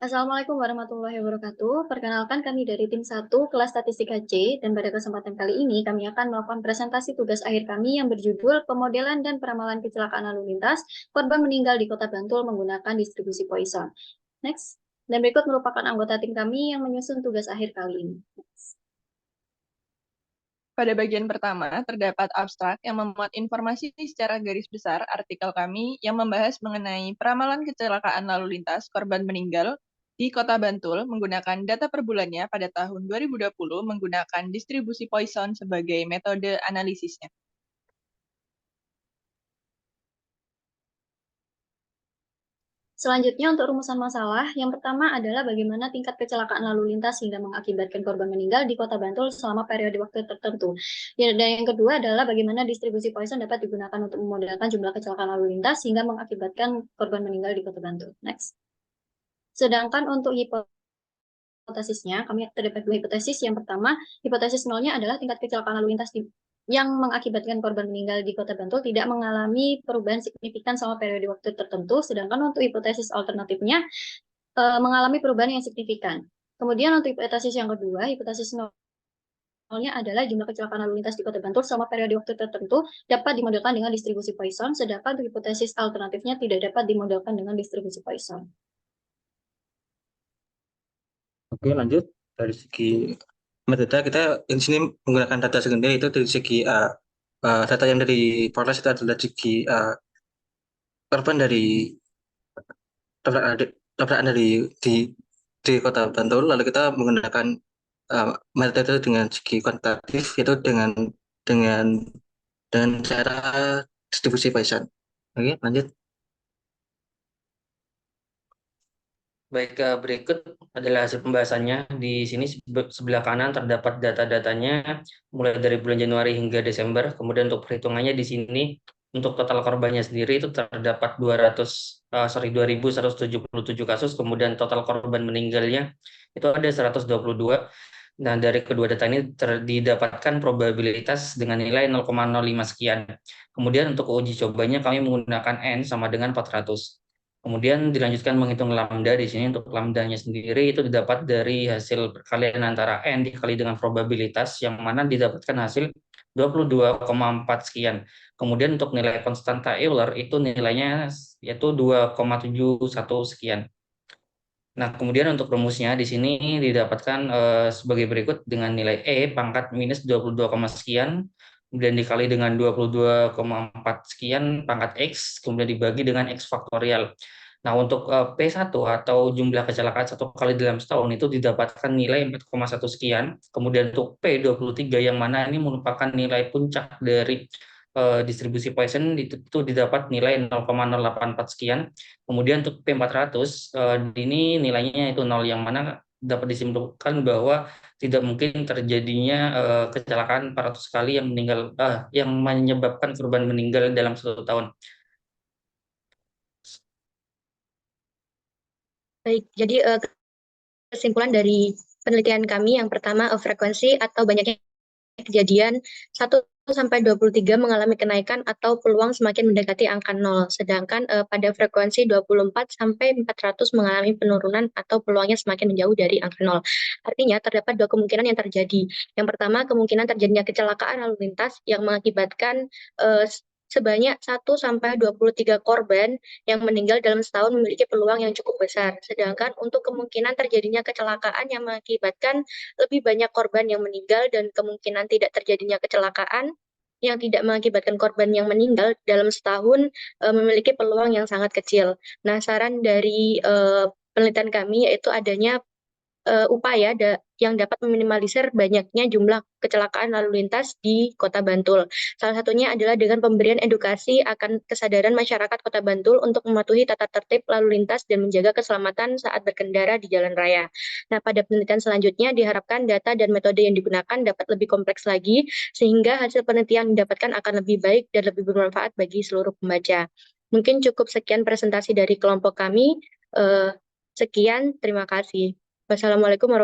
Assalamualaikum warahmatullahi wabarakatuh. Perkenalkan kami dari tim 1 kelas Statistika C, dan pada kesempatan kali ini kami akan melakukan presentasi tugas akhir kami yang berjudul Pemodelan dan Peramalan Kecelakaan Lalu Lintas Korban Meninggal di Kota Bantul Menggunakan Distribusi Poisson. Next. Dan berikut merupakan anggota tim kami yang menyusun tugas akhir kali ini. Next. Pada bagian pertama, terdapat abstrak yang memuat informasi secara garis besar artikel kami yang membahas mengenai peramalan kecelakaan lalu lintas korban meninggal di Kota Bantul menggunakan data per bulannya pada tahun 2020 menggunakan distribusi Poisson sebagai metode analisisnya. Selanjutnya untuk rumusan masalah, yang pertama adalah bagaimana tingkat kecelakaan lalu lintas hingga mengakibatkan korban meninggal di Kota Bantul selama periode waktu tertentu. Dan yang kedua adalah bagaimana distribusi Poisson dapat digunakan untuk memodelkan jumlah kecelakaan lalu lintas hingga mengakibatkan korban meninggal di Kota Bantul. Next. Sedangkan untuk hipotesisnya, kami terdapat dua hipotesis. Yang pertama, hipotesis nolnya adalah tingkat kecelakaan lalu lintas yang mengakibatkan korban meninggal di Kota Bantul tidak mengalami perubahan signifikan selama periode waktu tertentu, sedangkan untuk hipotesis alternatifnya mengalami perubahan yang signifikan. Kemudian untuk hipotesis yang kedua, hipotesis nolnya adalah jumlah kecelakaan lalu lintas di Kota Bantul selama periode waktu tertentu dapat dimodelkan dengan distribusi Poisson, sedangkan untuk hipotesis alternatifnya tidak dapat dimodelkan dengan distribusi Poisson. Oke, lanjut. Dari segi metode, kita di sini menggunakan data sekunder, itu dari segi data yang dari Polres itu adalah segi korban dari tabrakan di Kota Bantul. Lalu kita menggunakan metode dengan segi kuantitatif, yaitu dengan cara distribusi Poisson. Oke, lanjut. Baik, berikut adalah hasil pembahasannya. Di sini sebelah kanan terdapat data-datanya mulai dari bulan Januari hingga Desember. Kemudian untuk perhitungannya di sini untuk total korbannya sendiri itu terdapat 2.177 kasus. Kemudian total korban meninggalnya itu ada 122. Nah, dari kedua data ini didapatkan probabilitas dengan nilai 0,05 sekian. Kemudian untuk uji cobanya kami menggunakan N sama dengan 400. Kemudian dilanjutkan menghitung lambda. Di sini untuk lambdanya sendiri itu didapat dari hasil perkalian antara N dikali dengan probabilitas, yang mana didapatkan hasil 22,4 sekian. Kemudian untuk nilai konstanta Euler itu nilainya yaitu 2,71 sekian. Nah, kemudian untuk rumusnya di sini didapatkan sebagai berikut dengan nilai E pangkat minus 22, sekian, kemudian dikali dengan 22,4 sekian pangkat X, kemudian dibagi dengan X faktorial. Nah, untuk P1 atau jumlah kecelakaan satu kali dalam setahun itu didapatkan nilai 4,1 sekian. Kemudian untuk P23 yang mana ini merupakan nilai puncak dari distribusi Poisson itu didapat nilai 0,084 sekian. Kemudian untuk P400 ini nilainya itu 0, yang mana dapat disimpulkan bahwa tidak mungkin terjadinya kecelakaan 400 kali yang menyebabkan korban meninggal dalam 1 tahun. Baik, jadi kesimpulan dari penelitian kami yang pertama, frekuensi atau banyaknya kejadian 1-23 mengalami kenaikan atau peluang semakin mendekati angka 0, sedangkan pada frekuensi 24-400 mengalami penurunan atau peluangnya semakin menjauh dari angka 0. Artinya terdapat dua kemungkinan yang terjadi. Yang pertama, kemungkinan terjadinya kecelakaan lalu lintas yang mengakibatkan sebanyak 1-23 korban yang meninggal dalam setahun memiliki peluang yang cukup besar. Sedangkan untuk kemungkinan terjadinya kecelakaan yang mengakibatkan lebih banyak korban yang meninggal dan kemungkinan tidak terjadinya kecelakaan yang tidak mengakibatkan korban yang meninggal dalam setahun memiliki peluang yang sangat kecil. Nah, saran dari penelitian kami yaitu adanya upaya yang dapat meminimalisir banyaknya jumlah kecelakaan lalu lintas di Kota Bantul. Salah satunya adalah dengan pemberian edukasi akan kesadaran masyarakat Kota Bantul untuk mematuhi tata tertib lalu lintas dan menjaga keselamatan saat berkendara di jalan raya. Nah, pada penelitian selanjutnya diharapkan data dan metode yang digunakan dapat lebih kompleks lagi, sehingga hasil penelitian yang didapatkan akan lebih baik dan lebih bermanfaat bagi seluruh pembaca. Mungkin cukup sekian presentasi dari kelompok kami. Sekian, terima kasih. Wassalamualaikum warahmatullahi wabarakatuh.